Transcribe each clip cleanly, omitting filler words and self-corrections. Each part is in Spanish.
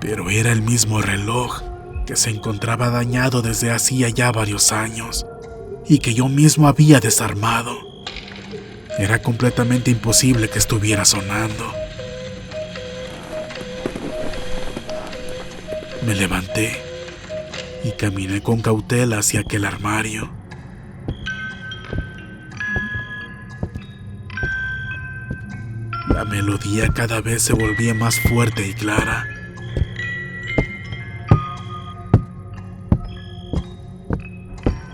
pero era el mismo reloj que se encontraba dañado desde hacía ya varios años y que yo mismo había desarmado. Era completamente imposible que estuviera sonando. Me levanté y caminé con cautela hacia aquel armario. La melodía cada vez se volvía más fuerte y clara.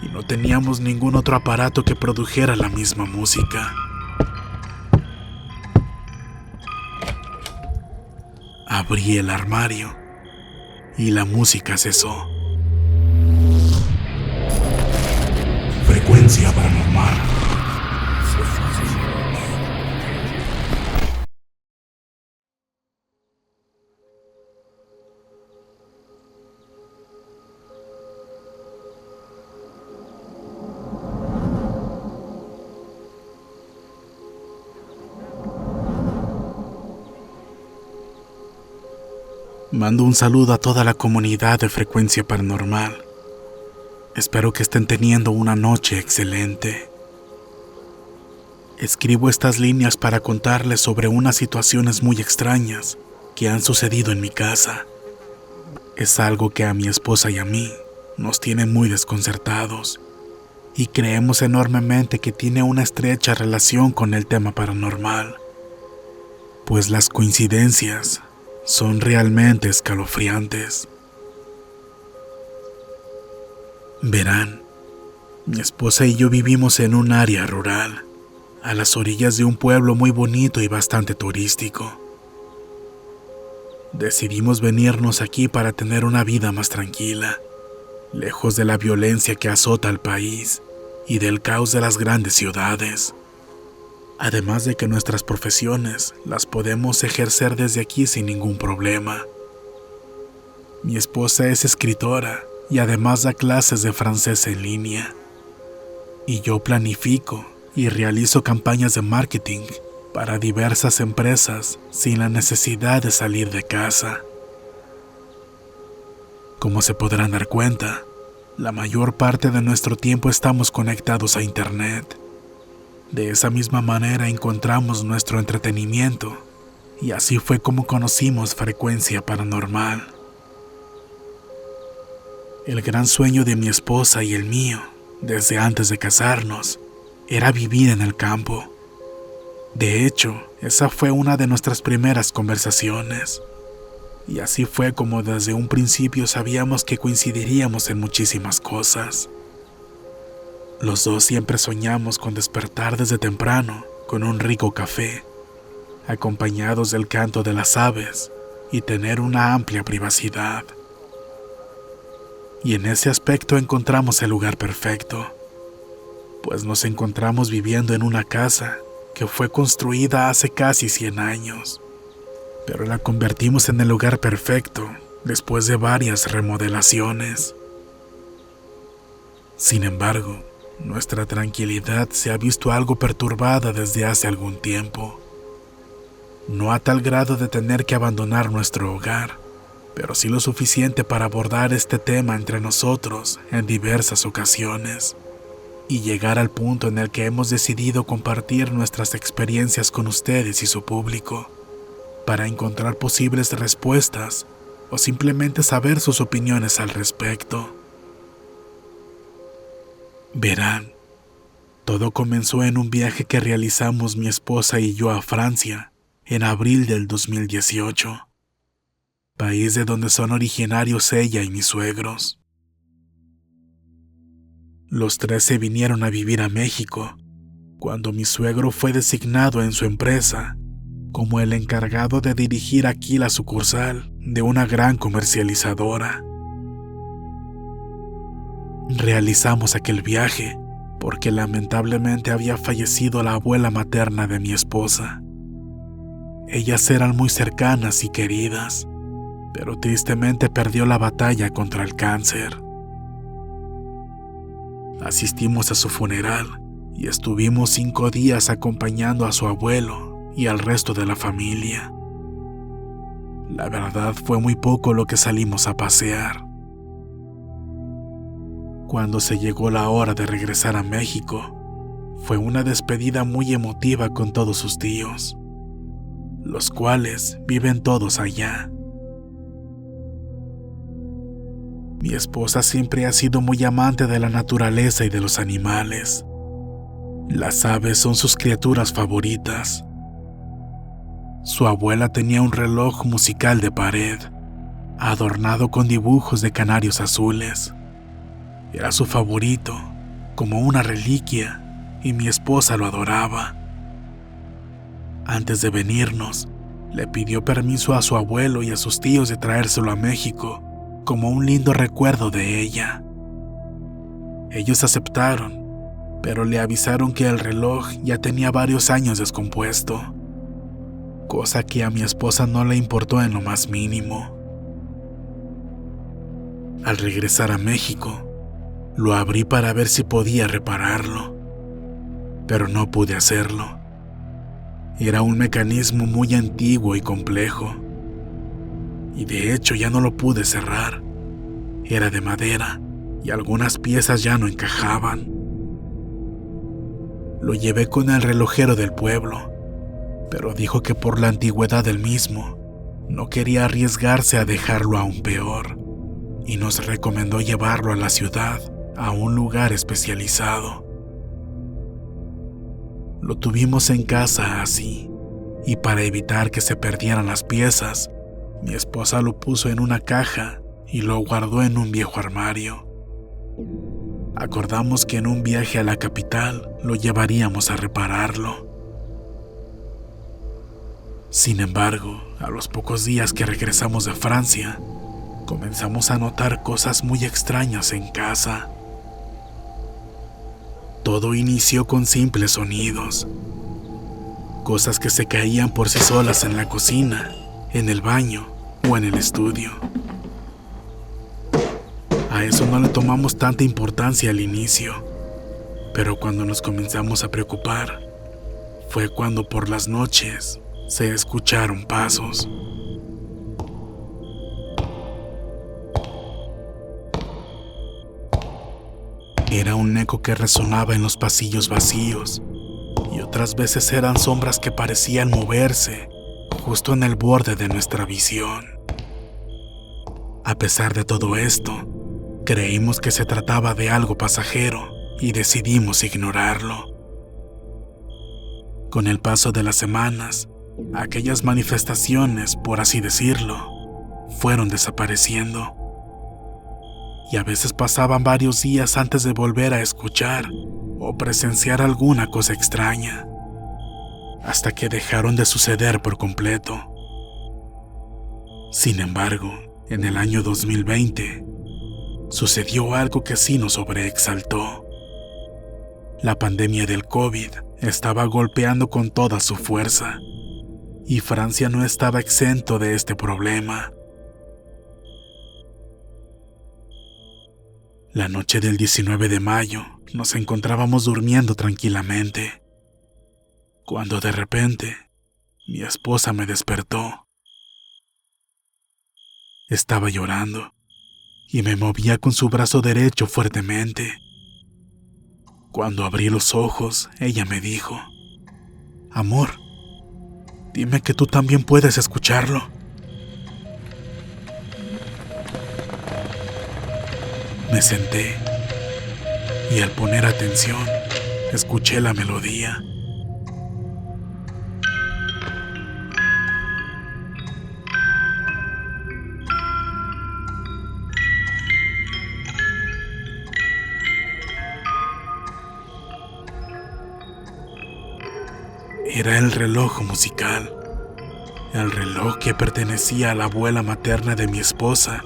Y no teníamos ningún otro aparato que produjera la misma música. Abrí el armario y la música cesó. Frecuencia paranormal. Mando un saludo a toda la comunidad de Frecuencia Paranormal. Espero que estén teniendo una noche excelente. Escribo estas líneas para contarles sobre unas situaciones muy extrañas que han sucedido en mi casa. Es algo que a mi esposa y a mí nos tiene muy desconcertados y creemos enormemente que tiene una estrecha relación con el tema paranormal, pues las coincidencias son realmente escalofriantes. Verán, mi esposa y yo vivimos en un área rural, a las orillas de un pueblo muy bonito y bastante turístico. Decidimos venirnos aquí para tener una vida más tranquila, lejos de la violencia que azota al país y del caos de las grandes ciudades. Además de que nuestras profesiones las podemos ejercer desde aquí sin ningún problema. Mi esposa es escritora y además da clases de francés en línea. Y yo planifico y realizo campañas de marketing para diversas empresas sin la necesidad de salir de casa. Como se podrán dar cuenta, la mayor parte de nuestro tiempo estamos conectados a Internet. De esa misma manera encontramos nuestro entretenimiento, y así fue como conocimos Frecuencia Paranormal. El gran sueño de mi esposa y el mío, desde antes de casarnos, era vivir en el campo. De hecho, esa fue una de nuestras primeras conversaciones, y así fue como desde un principio sabíamos que coincidiríamos en muchísimas cosas. Los dos siempre soñamos con despertar desde temprano con un rico café, acompañados del canto de las aves y tener una amplia privacidad. Y en ese aspecto encontramos el lugar perfecto, pues nos encontramos viviendo en una casa que fue construida hace casi 100 años, pero la convertimos en el lugar perfecto después de varias remodelaciones. Sin embargo, nuestra tranquilidad se ha visto algo perturbada desde hace algún tiempo. No a tal grado de tener que abandonar nuestro hogar, pero sí lo suficiente para abordar este tema entre nosotros en diversas ocasiones y llegar al punto en el que hemos decidido compartir nuestras experiencias con ustedes y su público para encontrar posibles respuestas o simplemente saber sus opiniones al respecto. Verán, todo comenzó en un viaje que realizamos mi esposa y yo a Francia en abril del 2018, país de donde son originarios ella y mis suegros. Los tres se vinieron a vivir a México cuando mi suegro fue designado en su empresa como el encargado de dirigir aquí la sucursal de una gran comercializadora. Realizamos aquel viaje porque lamentablemente había fallecido la abuela materna de mi esposa. Ellas eran muy cercanas y queridas, pero tristemente perdió la batalla contra el cáncer. Asistimos a su funeral y estuvimos 5 días acompañando a su abuelo y al resto de la familia. La verdad fue muy poco lo que salimos a pasear. Cuando se llegó la hora de regresar a México, fue una despedida muy emotiva con todos sus tíos, los cuales viven todos allá. Mi esposa siempre ha sido muy amante de la naturaleza y de los animales. Las aves son sus criaturas favoritas. Su abuela tenía un reloj musical de pared, adornado con dibujos de canarios azules. Era su favorito, como una reliquia, y mi esposa lo adoraba. Antes de venirnos, le pidió permiso a su abuelo y a sus tíos de traérselo a México, como un lindo recuerdo de ella. Ellos aceptaron, pero le avisaron que el reloj ya tenía varios años descompuesto, cosa que a mi esposa no le importó en lo más mínimo. Al regresar a México, lo abrí para ver si podía repararlo, pero no pude hacerlo. Era un mecanismo muy antiguo y complejo, y de hecho ya no lo pude cerrar. Era de madera y algunas piezas ya no encajaban. Lo llevé con el relojero del pueblo, pero dijo que por la antigüedad del mismo, no quería arriesgarse a dejarlo aún peor, y nos recomendó llevarlo a la ciudad, a un lugar especializado. Lo tuvimos en casa así, y para evitar que se perdieran las piezas, mi esposa lo puso en una caja y lo guardó en un viejo armario. Acordamos que en un viaje a la capital lo llevaríamos a repararlo. Sin embargo, a los pocos días que regresamos de Francia, comenzamos a notar cosas muy extrañas en casa. Todo inició con simples sonidos, cosas que se caían por sí solas en la cocina, en el baño o en el estudio. A eso no le tomamos tanta importancia al inicio, pero cuando nos comenzamos a preocupar, fue cuando por las noches se escucharon pasos. Era un eco que resonaba en los pasillos vacíos, y otras veces eran sombras que parecían moverse justo en el borde de nuestra visión. A pesar de todo esto, creímos que se trataba de algo pasajero y decidimos ignorarlo. Con el paso de las semanas, aquellas manifestaciones, por así decirlo, fueron desapareciendo. Y a veces pasaban varios días antes de volver a escuchar o presenciar alguna cosa extraña, hasta que dejaron de suceder por completo. Sin embargo, en el año 2020, sucedió algo que sí nos sobreexaltó. La pandemia del COVID estaba golpeando con toda su fuerza, y Francia no estaba exento de este problema. La noche del 19 de mayo nos encontrábamos durmiendo tranquilamente, cuando de repente mi esposa me despertó. Estaba llorando y me movía con su brazo derecho fuertemente. Cuando abrí los ojos, ella me dijo: «Amor, dime que tú también puedes escucharlo». Me senté y al poner atención, escuché la melodía. Era el reloj musical, el reloj que pertenecía a la abuela materna de mi esposa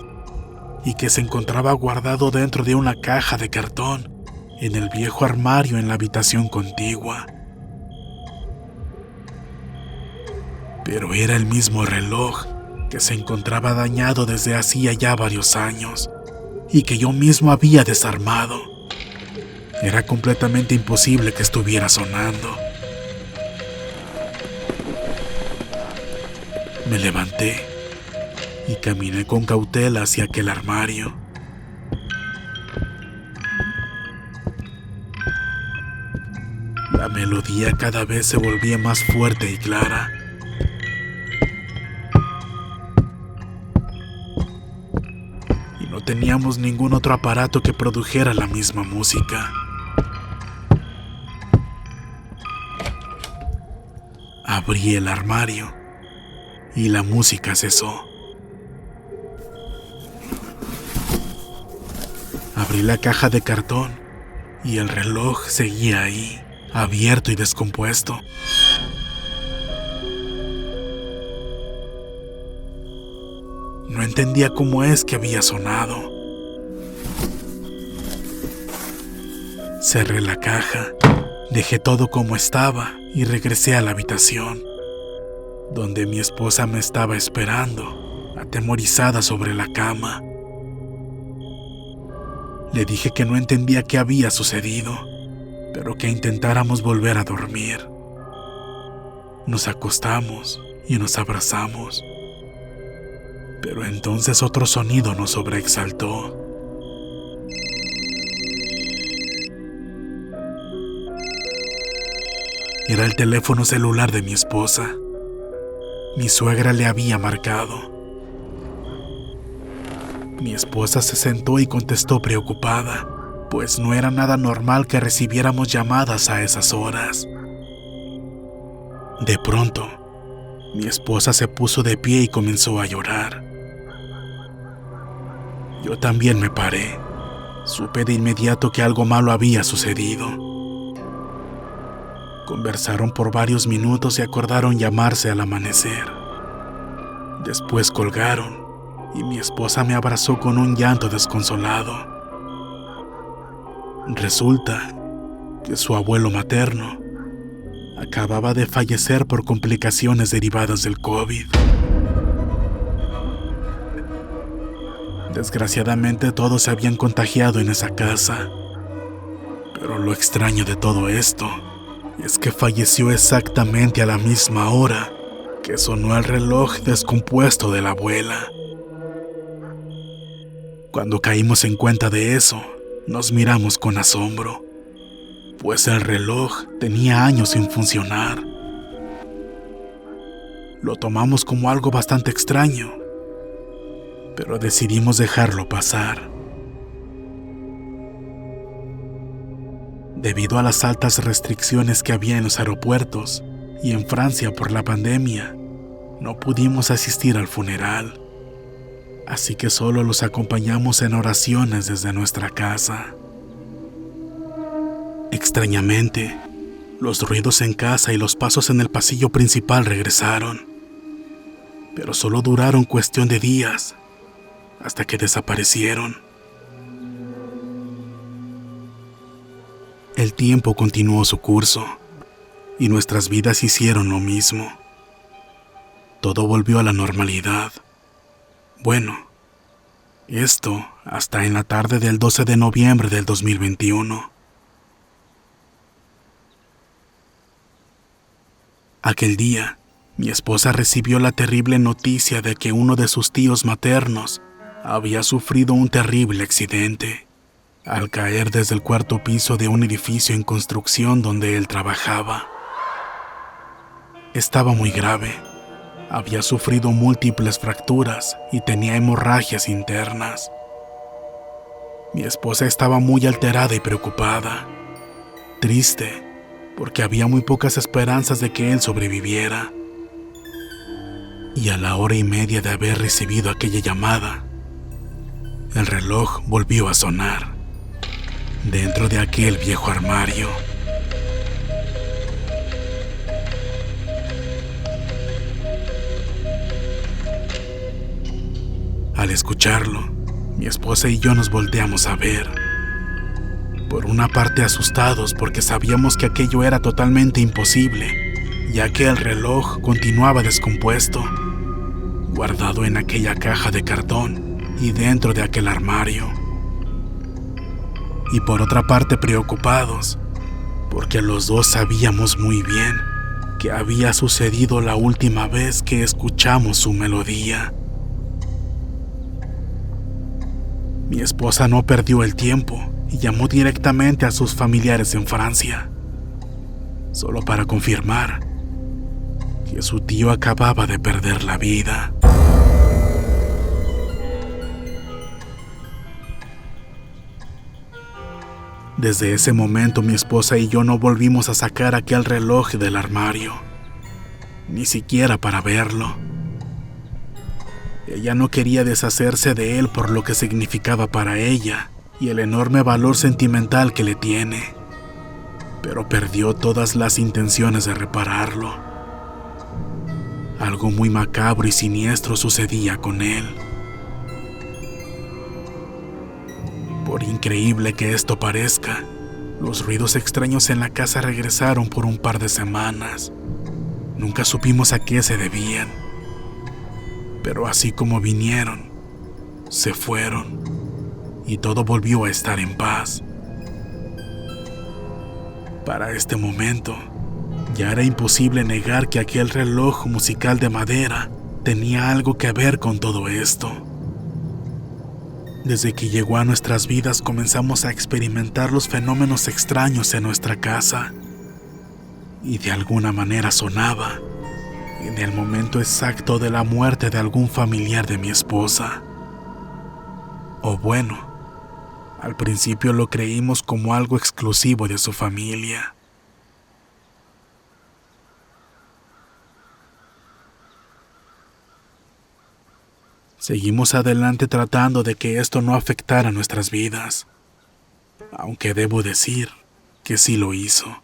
y que se encontraba guardado dentro de una caja de cartón en el viejo armario en la habitación contigua. Pero era el mismo reloj que se encontraba dañado desde hacía ya varios años y que yo mismo había desarmado. Era completamente imposible que estuviera sonando. Me levanté y caminé con cautela hacia aquel armario. La melodía cada vez se volvía más fuerte y clara. Y no teníamos ningún otro aparato que produjera la misma música. Abrí el armario y la música cesó. Abrí la caja de cartón y el reloj seguía ahí, abierto y descompuesto. No entendía cómo es que había sonado. Cerré la caja, dejé todo como estaba y regresé a la habitación, donde mi esposa me estaba esperando, atemorizada sobre la cama. Le dije que no entendía qué había sucedido, pero que intentáramos volver a dormir. Nos acostamos y nos abrazamos. Pero entonces otro sonido nos sobreexaltó. Era el teléfono celular de mi esposa. Mi suegra le había marcado. Mi esposa se sentó y contestó preocupada, pues no era nada normal que recibiéramos llamadas a esas horas. De pronto, mi esposa se puso de pie y comenzó a llorar. Yo también me paré. Supe de inmediato que algo malo había sucedido. Conversaron por varios minutos y acordaron llamarse al amanecer. Después colgaron y mi esposa me abrazó con un llanto desconsolado. Resulta que su abuelo materno acababa de fallecer por complicaciones derivadas del COVID. Desgraciadamente todos se habían contagiado en esa casa, pero lo extraño de todo esto es que falleció exactamente a la misma hora que sonó el reloj descompuesto de la abuela. Cuando caímos en cuenta de eso, nos miramos con asombro, pues el reloj tenía años sin funcionar. Lo tomamos como algo bastante extraño, pero decidimos dejarlo pasar. Debido a las altas restricciones que había en los aeropuertos y en Francia por la pandemia, no pudimos asistir al funeral, así que solo los acompañamos en oraciones desde nuestra casa. Extrañamente, los ruidos en casa y los pasos en el pasillo principal regresaron, pero solo duraron cuestión de días, hasta que desaparecieron. El tiempo continuó su curso, y nuestras vidas hicieron lo mismo. Todo volvió a la normalidad. Bueno, esto hasta en la tarde del 12 de noviembre del 2021. Aquel día, mi esposa recibió la terrible noticia de que uno de sus tíos maternos había sufrido un terrible accidente al caer desde el cuarto piso de un edificio en construcción donde él trabajaba. Estaba muy grave. Había sufrido múltiples fracturas y tenía hemorragias internas. Mi esposa estaba muy alterada y preocupada, triste, porque había muy pocas esperanzas de que él sobreviviera. Y a la 1:30 de haber recibido aquella llamada, el reloj volvió a sonar dentro de aquel viejo armario. Al escucharlo, mi esposa y yo nos volteamos a ver. Por una parte asustados porque sabíamos que aquello era totalmente imposible, ya que el reloj continuaba descompuesto, guardado en aquella caja de cartón y dentro de aquel armario. Y por otra parte preocupados, porque los dos sabíamos muy bien que había sucedido la última vez que escuchamos su melodía. Mi esposa no perdió el tiempo y llamó directamente a sus familiares en Francia, solo para confirmar que su tío acababa de perder la vida. Desde ese momento mi esposa y yo no volvimos a sacar aquel reloj del armario, ni siquiera para verlo. Ella no quería deshacerse de él por lo que significaba para ella y el enorme valor sentimental que le tiene, pero perdió todas las intenciones de repararlo. Algo muy macabro y siniestro sucedía con él. Por increíble que esto parezca, los ruidos extraños en la casa regresaron por un par de semanas. Nunca supimos a qué se debían, pero así como vinieron, se fueron y todo volvió a estar en paz. Para este momento, ya era imposible negar que aquel reloj musical de madera tenía algo que ver con todo esto. Desde que llegó a nuestras vidas comenzamos a experimentar los fenómenos extraños en nuestra casa y de alguna manera sonaba en el momento exacto de la muerte de algún familiar de mi esposa. O bueno, al principio lo creímos como algo exclusivo de su familia. Seguimos adelante tratando de que esto no afectara nuestras vidas, aunque debo decir que sí lo hizo.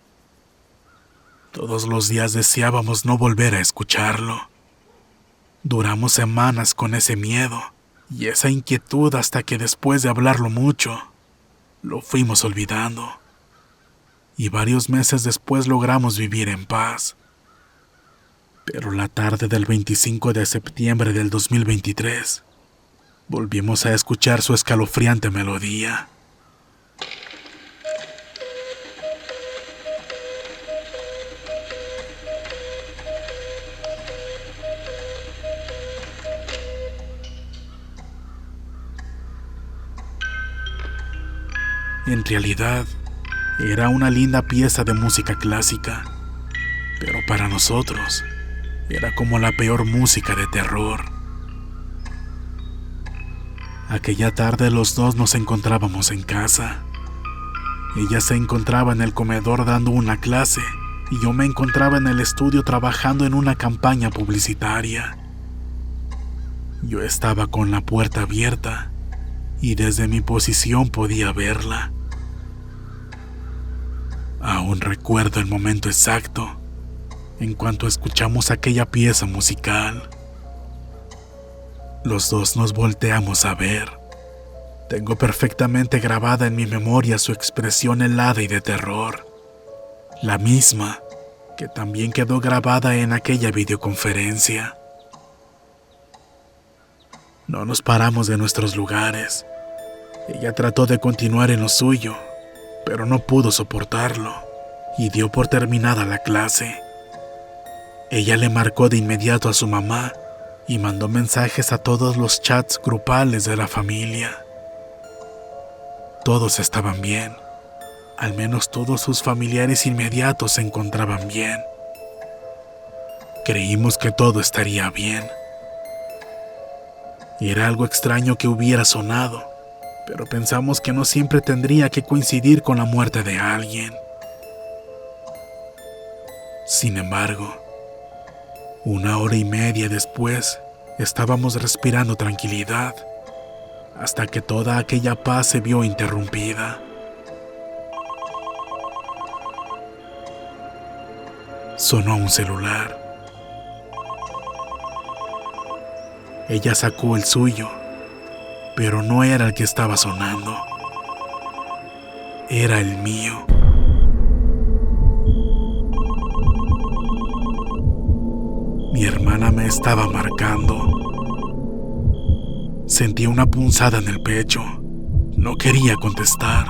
Todos los días deseábamos no volver a escucharlo. Duramos semanas con ese miedo y esa inquietud hasta que después de hablarlo mucho, lo fuimos olvidando. Y varios meses después logramos vivir en paz. Pero la tarde del 25 de septiembre del 2023, volvimos a escuchar su escalofriante melodía. En realidad, era una linda pieza de música clásica, pero para nosotros, era como la peor música de terror. Aquella tarde los dos nos encontrábamos en casa. Ella se encontraba en el comedor dando una clase y yo me encontraba en el estudio trabajando en una campaña publicitaria. Yo estaba con la puerta abierta y desde mi posición podía verla. Aún recuerdo el momento exacto en cuanto escuchamos aquella pieza musical. Los dos nos volteamos a ver. Tengo perfectamente grabada en mi memoria su expresión helada y de terror, la misma que también quedó grabada en aquella videoconferencia. No nos paramos de nuestros lugares. Ella trató de continuar en lo suyo, pero no pudo soportarlo y dio por terminada la clase. Ella le marcó de inmediato a su mamá y mandó mensajes a todos los chats grupales de la familia. Todos estaban bien, al menos todos sus familiares inmediatos se encontraban bien. Creímos que todo estaría bien. Era algo extraño que hubiera sonado, pero pensamos que no siempre tendría que coincidir con la muerte de alguien. Sin embargo, 1 hora y media después, estábamos respirando tranquilidad, hasta que toda aquella paz se vio interrumpida. Sonó un celular. Ella sacó el suyo, pero no era el que estaba sonando. Era el mío. Mi hermana me estaba marcando. Sentí una punzada en el pecho. No quería contestar.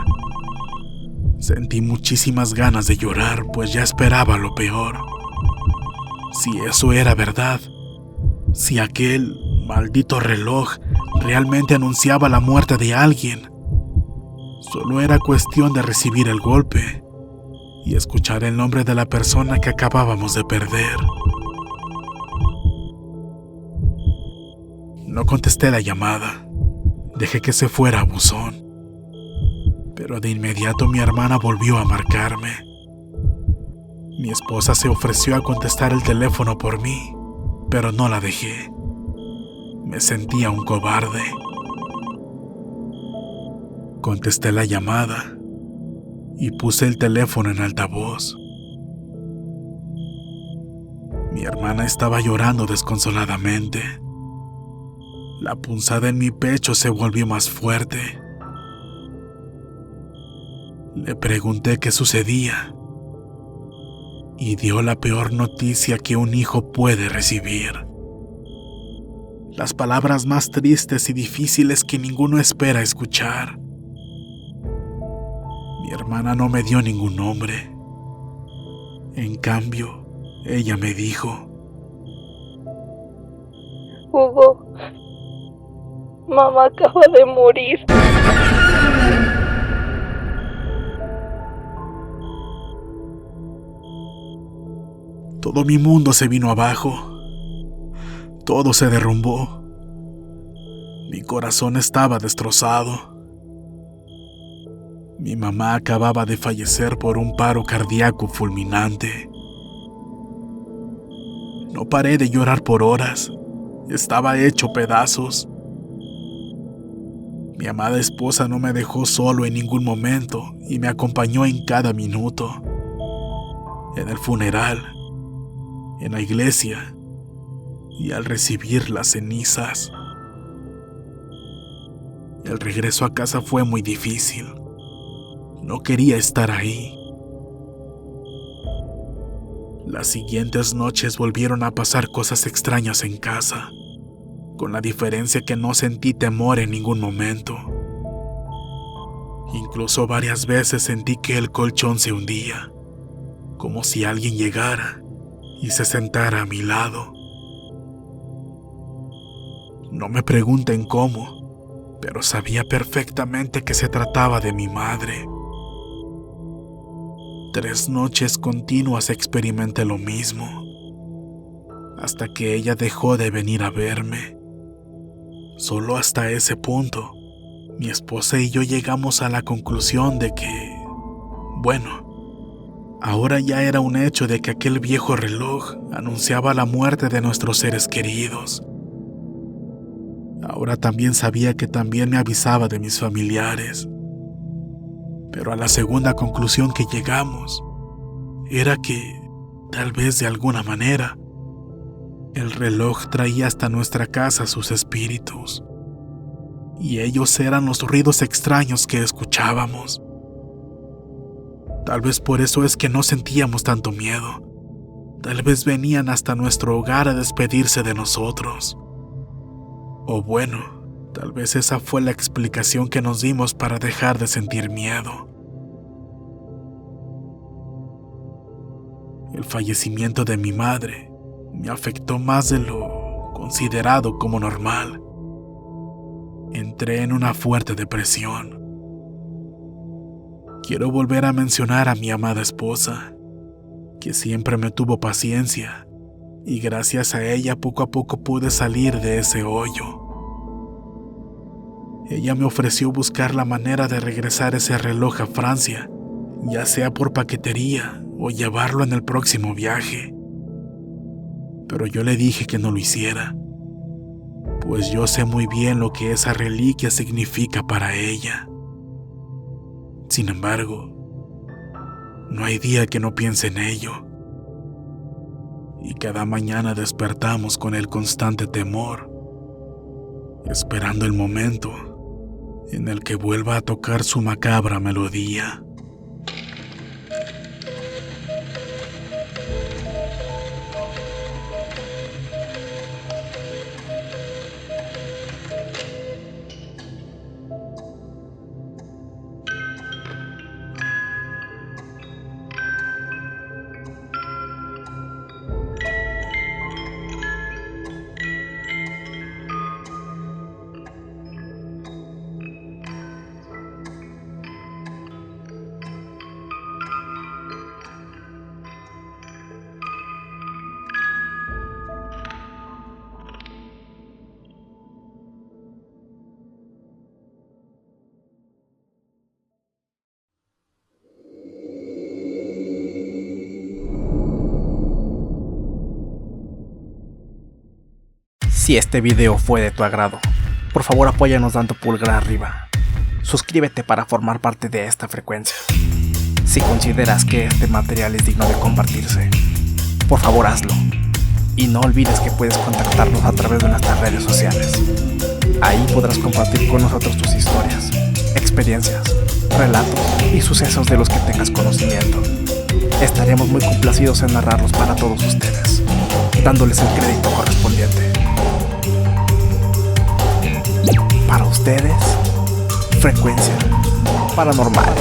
Sentí muchísimas ganas de llorar, pues ya esperaba lo peor. Si eso era verdad, si aquel Maldito reloj, realmente anunciaba la muerte de alguien. Solo era cuestión de recibir el golpe y escuchar el nombre de la persona que acabábamos de perder. No contesté la llamada, dejé que se fuera a buzón. Pero de inmediato mi hermana volvió a marcarme. Mi esposa se ofreció a contestar el teléfono por mí, pero no la dejé. Me sentía un cobarde. Contesté la llamada y puse el teléfono en altavoz. Mi hermana estaba llorando desconsoladamente. La punzada en mi pecho se volvió más fuerte. Le pregunté qué sucedía y dio la peor noticia que un hijo puede recibir. Las palabras más tristes y difíciles que ninguno espera escuchar. Mi hermana no me dio ningún nombre. En cambio, ella me dijo: Hugo, mamá acaba de morir. Todo mi mundo se vino abajo. Todo se derrumbó. Mi corazón estaba destrozado. Mi mamá acababa de fallecer por un paro cardíaco fulminante. No paré de llorar por horas. Estaba hecho pedazos. Mi amada esposa no me dejó solo en ningún momento y me acompañó en cada minuto. En el funeral, en la iglesia y al recibir las cenizas. El regreso a casa fue muy difícil. No quería estar ahí. Las siguientes noches volvieron a pasar cosas extrañas en casa, con la diferencia que no sentí temor en ningún momento. Incluso varias veces sentí que el colchón se hundía, como si alguien llegara y se sentara a mi lado. No me pregunten cómo, pero sabía perfectamente que se trataba de mi madre. 3 noches continuas experimenté lo mismo, hasta que ella dejó de venir a verme. Solo hasta ese punto, mi esposa y yo llegamos a la conclusión de que, bueno, ahora ya era un hecho de que aquel viejo reloj anunciaba la muerte de nuestros seres queridos. Ahora también sabía que también me avisaba de mis familiares. Pero a la segunda conclusión que llegamos era que, tal vez de alguna manera, el reloj traía hasta nuestra casa sus espíritus, y ellos eran los ruidos extraños que escuchábamos. Tal vez por eso es que no sentíamos tanto miedo. Tal vez venían hasta nuestro hogar a despedirse de nosotros. O bueno, tal vez esa fue la explicación que nos dimos para dejar de sentir miedo. El fallecimiento de mi madre me afectó más de lo considerado como normal. Entré en una fuerte depresión. Quiero volver a mencionar a mi amada esposa, que siempre me tuvo paciencia, y gracias a ella poco a poco pude salir de ese hoyo. Ella me ofreció buscar la manera de regresar ese reloj a Francia, ya sea por paquetería o llevarlo en el próximo viaje. Pero yo le dije que no lo hiciera, pues yo sé muy bien lo que esa reliquia significa para ella. Sin embargo, no hay día que no piense en ello. Y cada mañana despertamos con el constante temor, esperando el momento en el que vuelva a tocar su macabra melodía. Si este video fue de tu agrado, por favor apóyanos dando pulgar arriba. Suscríbete para formar parte de esta frecuencia. Si consideras que este material es digno de compartirse, por favor hazlo. Y no olvides que puedes contactarnos a través de nuestras redes sociales. Ahí podrás compartir con nosotros tus historias, experiencias, relatos y sucesos de los que tengas conocimiento. Estaremos muy complacidos en narrarlos para todos ustedes, dándoles el crédito correspondiente. Para ustedes, Frecuencia Paranormal.